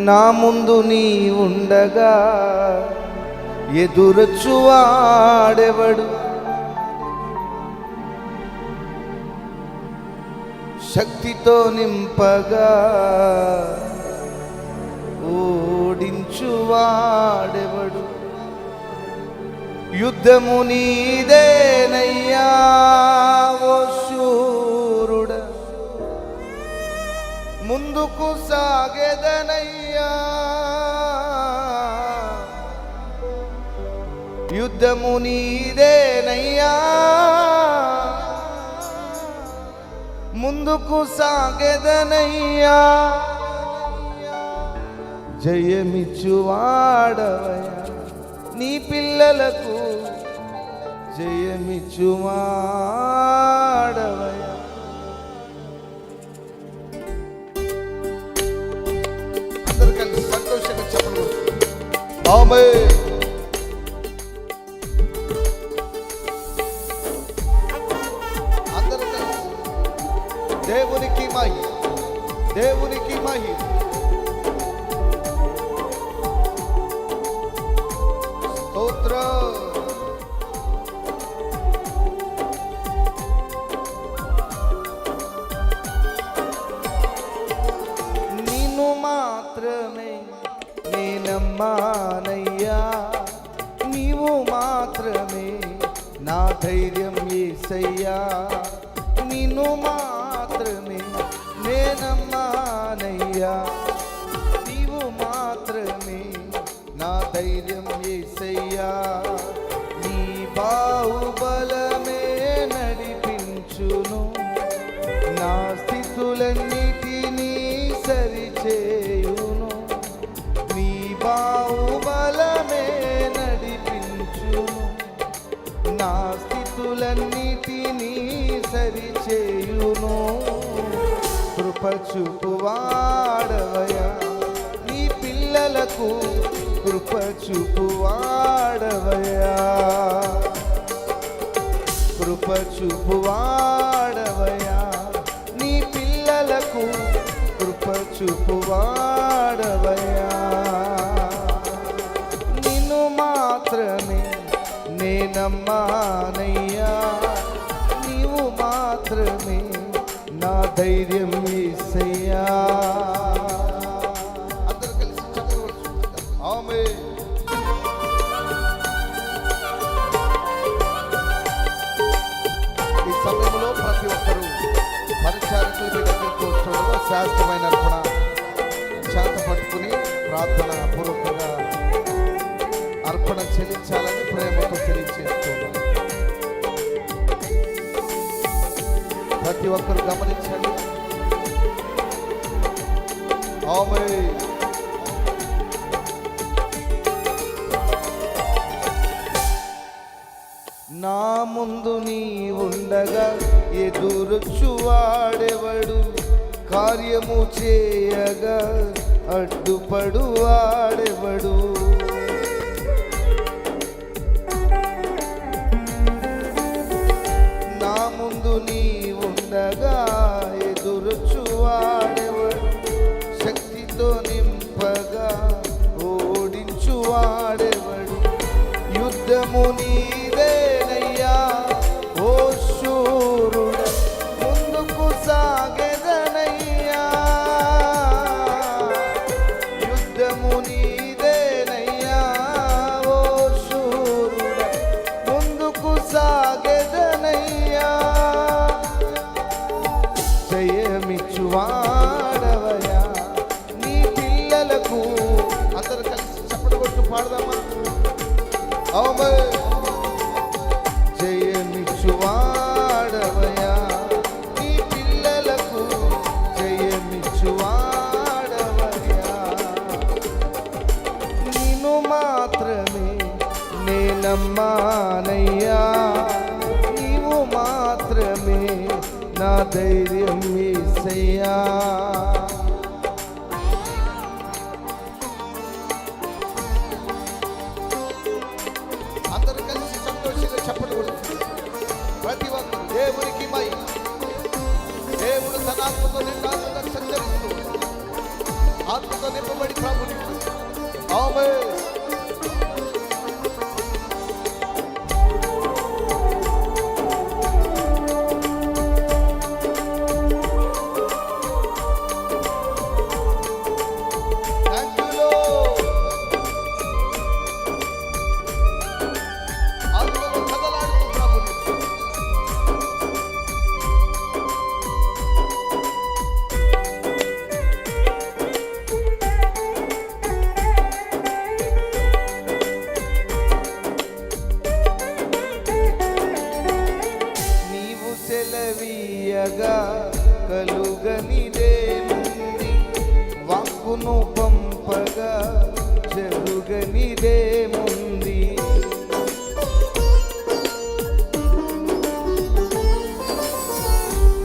నా ముందు నీ ఉండగా ఎదురొచ్చువాడెవడు? శక్తితో నింపగా ఓడించువాడెవడు? యుద్ధము నీదేనయ్యా ఓ శూరుడ, ముందుకు సాగెదనయ్యా. యుద్ధము నీదేనయ్యా, ముందుకు సాగెదనయ్యా. జయమిచ్చువాడవయ్యా నీ పిల్లలకు, జయమిచ్చువాడవయ్యా. అందరూ కలిసి సంతోషంగా చెప్పండి. ఆమేన్. అందరూ కలిసి దేవునికి మహిమ, దేవునికి మహిమ. నిన్ను మాత్రమే నేనమ్మానయ్యా, నీవు మాత్రమే నా ధైర్యం యేసయ్యా. నిన్ను మాత్రమే నేనమ్మానయ్యా, నీవు మాత్రమే నా ధైర్యం యేసయ్యా. నీ బాహుబలమే నడిపించును, నా స్థితులన్నిటినీ సరిచేయును. నీ బాహుబలమే నడిపించును, నా స్థితులన్నిటినీ సరిచేయును. కృప చూపువాడవయ్యా నీ పిల్లలకు, కృప చూపువాడవయ్యా. కృప చూపువాడవయ్యా నీ పిల్లలకు, కృప చూపువాడవయ్యా. నిన్ను మాత్రమే నేనమ్మానయ్యా, నీవు మాత్రమే నా ధైర్యం యేసయ్యా. అందరూ కలిసి చెప్పవచ్చు. ఆమేన్. ఈ సమయంలో ప్రతి ఒక్కరూ పరిచారకుల మీ దగ్గరికి వస్తుండగా శాస్త్రమైన అర్పణ చేత పట్టుకుని ప్రార్థన పూర్వకంగా అర్పణ చెల్లించాలని ప్రేమతో తెలియజేస్తున్నాం. ప్రతి ఒక్కరు గమనించండి. ఆమేన్. నా ముందు నీ ఉండగా ఎదురొచ్చువాడెవడు? కార్యము చేయగా అడ్డుపడువాడెవడు? నా ముందు నీ ఉండగా ఎదురొచ్చువాడెవడు? శక్తితో నింపగా ఓడించువాడెవడు? యుద్ధము నీదేనయ్యా ఓ శూరుడ, ముందుకు సాగెదనయ్యా. యుద్ధము నీదేనయ్యా ఓ శూరుడ, ముందుకు సాగెదనయ్యా. జయమిచ్చువాడవయ్యా నీ పిల్లలకు. అందరూ కలిసి చప్పట్లు కొట్టు పాడదామా? ఆమేన్. జయమిచ్చువాడవయ్యా నీ పిల్లలకు, జయమిచ్చువాడవయ్యా. నిన్ను మాత్రమే నేనమ్మానయ్యా, నీవు మాత్రమే నా ధైర్యం యేసయ్యా. అందరూ కలిసి సంతోషంగా చెప్పండి. ప్రతి ఒక్కరు దేవునికి మహిమ. దేవుడు తన ఆత్మతో నిండాలుగా సంచరిస్తూ ఆత్మతో నింపబడి పంపగా జరుగనిదేముంది.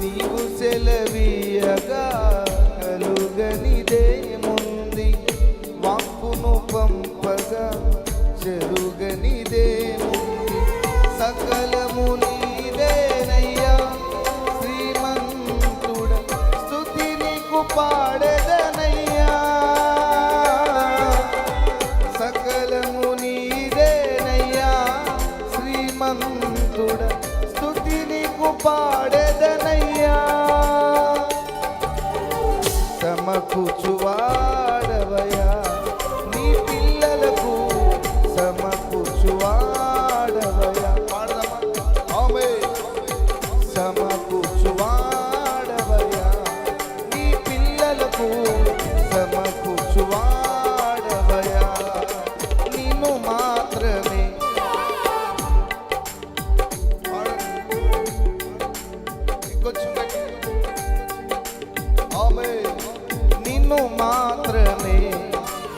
నీవు సెలవీయగా కలుగనిదేముంది. వాక్కును పంపగా జరుగనిదేముంది. సకలము నీదేనయ్యా శ్రీమంతుడ, స్తుతి నీకు పాడెదనయ్యా. సకలము నీదేనయ్యా శ్రీమంతుడ, స్తుతి నీకు పాడెదనయ్యా. సమకూర్చువాడవయ్యా నీ పిల్లలకు, సమకూర్చువాడవయ్యా. పాడదమ్మా ఆమేన్. సమకూర్చువాడవయ్యా నీ పిల్లలకు, సమకూర్చువాడవయ్యా. నిన్ను మాత్రమే నిన్ను మాత్రమే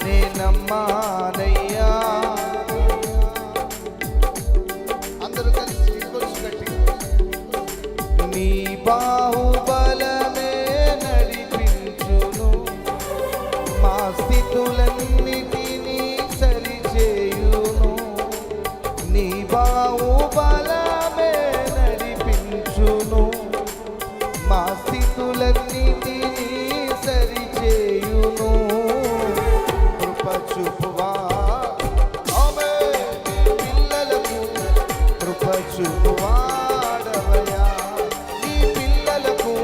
నేనమ్మానయ్యా. అందరూ కలిసి ఇంకొంచెం గట్టిగా. నీ బాహుబలమే నడిపించును, మా స్థితులన్నిటినీ సరిచేయును. నీ బాహుబలమే నడిపించును, మా స్థితులన్నిటినీ సరిచేయును. కృప చూపువా ఆమేన్ పిల్లలకు, కృప చూపువాడవయ్యా నీ పిల్లలకు.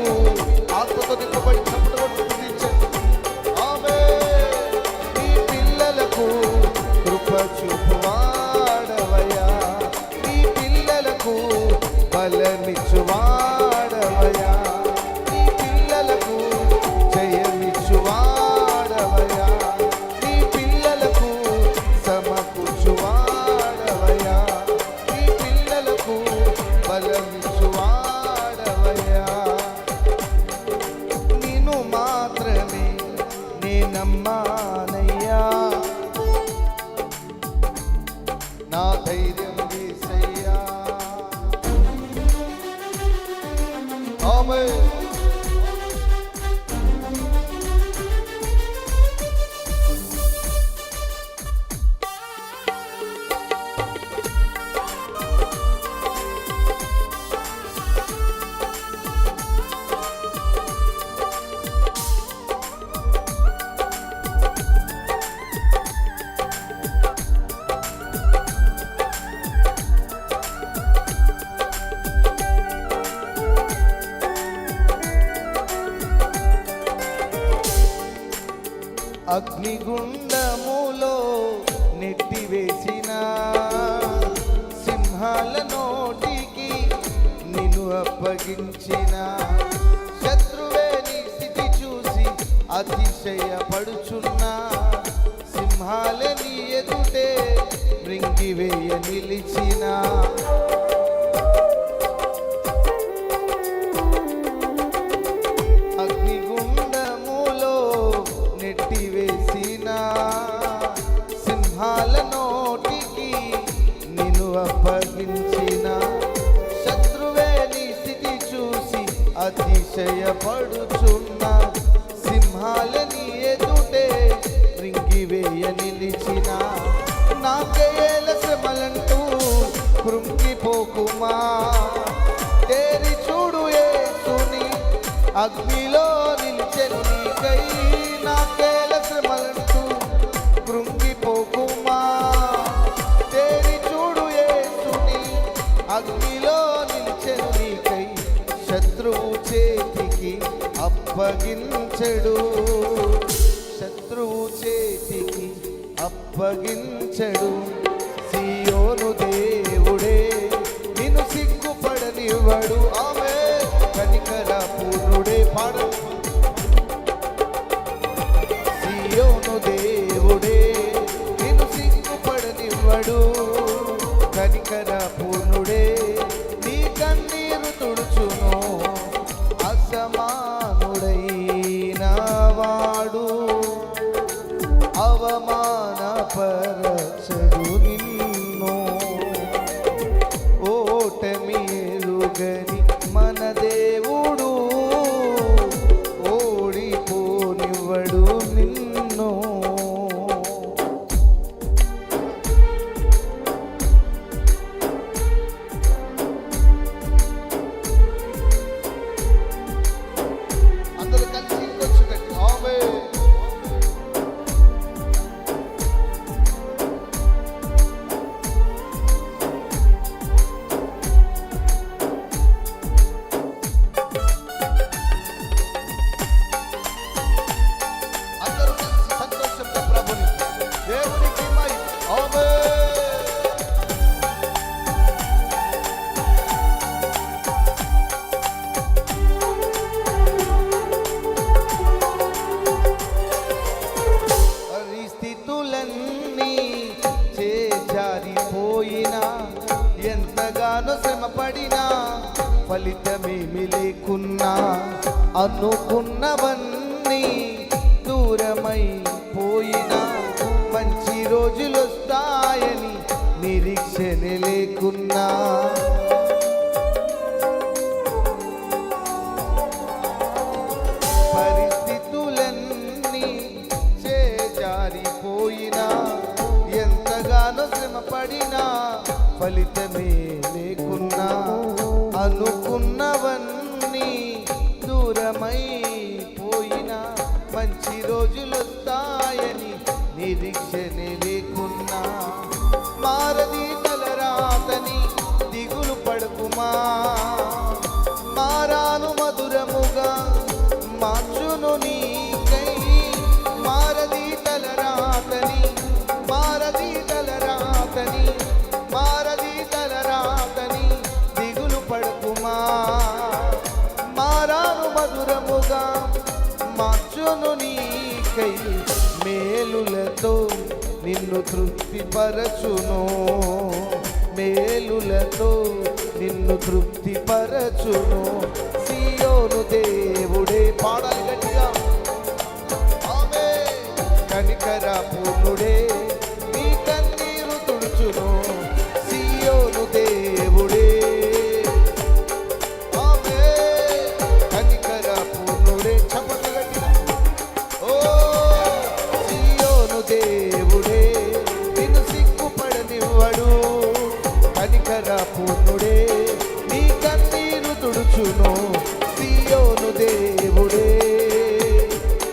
ఆత్మతో నింపబడి చప్పట్లు స్తుతించండి. ఆమేన్. నీ పిల్లలకు కృప చూపువాడవయ్యా నీ పిల్లలకు, బలమిచ్చువాడవయ్యా నీ పిల్లలకు, జయమిచ్చువాడవయ్యా నీ పిల్లలకు, సమకూర్చువాడవయ్యా నీ పిల్లలకు, బలమిచ్చువాడవయ్యా. నిన్ను మాత్రమే నేనమ్మానయ్యా. నా ధైర్యం యేసయ్యా. ఆమేన్. అగ్నిగుండములో నెట్టివేసిన సింహాల నోటికి నిన్ను అప్పగించిన శత్రువే నీ స్థితి చూసి అతిశయపడుచున్నా. సింహాల నీ ఎదుటే మృంగివేయ నిలిచిన. అగ్నిగుండములో నెట్టివేసిన సింహాల నోటికి నిన్ను అప్పగించిన శత్రువే నీ స్థితి చూసి అతిశయపడుచున్న. సింహాల నీ ఎదుటే మృంగివేయ నిలిచిన. నాకేల శ్రమలంటూ కృంగిపోకుమా, తేరి చూడు యేసుని అగ్నిలో నిలిచెను నీకై. నాకేల శ్రమలంటూ కృంగిపోకుమా, తేరి చూడు యేసుని అగ్నిలో నిలిచెను నీకై. శత్రువు చేతికి అప్పగించెడు, శత్రువు చేతికి అప్పగించెడు. సియోను దేవుడే నిన్ను సిగ్గుపడనివ్వడు. ఆమేన్. కనికర పూర్ణుడే. పాడ. సియోను దేవుడే నిన్ను సిగ్గుపడనివ్వడు. కనికర పూర్ణుడే నీ కన్నీరు తుడుచును. అసమానుడైన వాడు అవమానపరచడు నిన్ను. ఓటమి ఎరుగని మన దేవుడు ఓడిపోనివ్వడు నిన్ను. అందరూ కలిసి ఇంకొచ్చు కట్టి ఆమేన్. అందరూ కలిసి సంతోషంతో ప్రభుని దేవునికి మహిమ. ఆమేన్. పరిస్థితులన్నీ చేజారిపోయినా, ఎంతగానో శ్రమపడినా, ఫలితమేమి లేకున్నా, అనుకున్నవన్నీ దూరమైపోయినా, మంచి రోజులొస్తాయని నిరీక్షణ లేకున్నా, పరిస్థితులన్నీ చేజారిపోయినా, ఎంతగానో శ్రమపడినా, ఫలితమే లేకున్నా, అనుకున్నవన్నీ దూరమైపోయినా, మంచి రోజులొస్తాయని నిరీక్షణ లేకున్నా, మారది తలరాతని దిగులు పడుకుమా, మారాను మధురముగా మార్చును నీకై. మారది తలరాతని, మారది తలరాతని, మారది తలరాతని దిగులు పడుకుమా, మారాను మధురముగా మార్చును నీకై. మేలులతో నిన్ను తృప్తిపరచును, మేలులతో నిన్ను తృప్తిపరచును. సియోను దేవుడే, పాడాలి గట్టిగా. ఆమేన్. కనికర పూర్ణుడే నీ కన్నీరు తుడుచును. సియోను దేవుడే, ఆమేన్. కనికర పూర్ణుడే, చప్పట్లు గట్టిగా. ఓ సియోను దేవుడే నిన్ను సిగ్గుపడనివ్వడు. కనికర పూర్ణుడే నీ కన్నీరు తుడుచును. సియోను దేవుడే.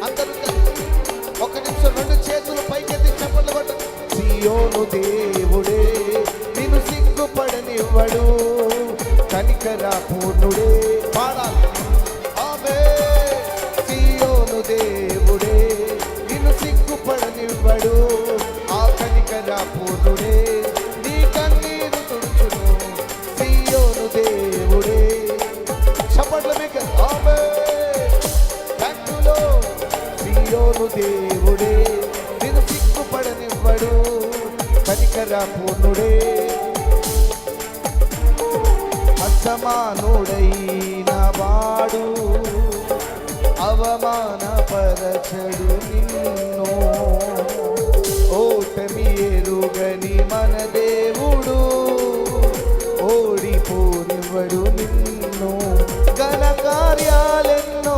అందరూ కలిసి ఒక నిమిషం రెండు చేతులు పైకెత్తి చప్పట్లు కొట్టు. సియోను దేవుడే నిన్ను సిగ్గుపడనివ్వడు. కనికర పూర్ణుడే, పాడాలి. ఆమేన్. సియోను దేవుడే నిన్ను సిగ్గుపడనివ్వడు. ఆ కనికర పూర్ణుడే నీ కన్నీరు తుడుచును. సియోను దేవుడే. చప్పట్లు మీకు. ఆమేన్. భక్తులో సియోను దేవుడే నిన్ను సిగ్గుపడనివ్వడు. కనికర పూర్ణుడే. అసమానుడైన వాడు అవమానపరచడు నిన్ను. ఓటమి ఎరుగని మన దేవుడు ఓడిపోనివ్వడు నిన్ను. ఘన కార్యాలెన్నో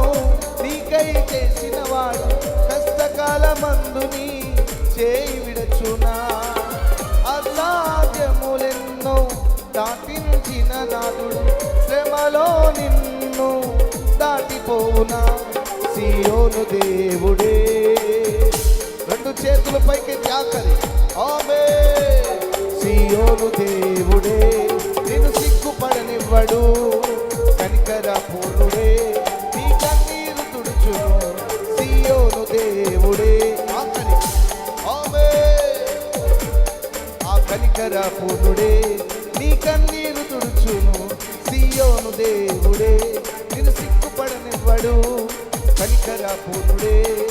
నీకై చేసిన వాడు కష్టకాలమందు నీ చేయి విడచునా. అసాధ్యములెన్నో దాటించిన నాదుడు శ్రమలో నిన్ను దాటిపోవునా. సియోను దేవుడే. రెండు చేతుల పైకి జాకరి. ఆమేన్. సియోను దేవుడే నిన్ను సిగ్గుపడనివ్వడు. కనికర పూర్ణుడే నీ కన్నీరు తుడుచును. సియోను దేవుడే. ఆకలి. ఆమేన్. ఆ కనికర పూర్ణుడే నీ కన్నీరు తుడుచును. సియోను దేవుడే నిన్ను సిగ్గుపడనివ్వడు. కనికర పూర్ణుడే.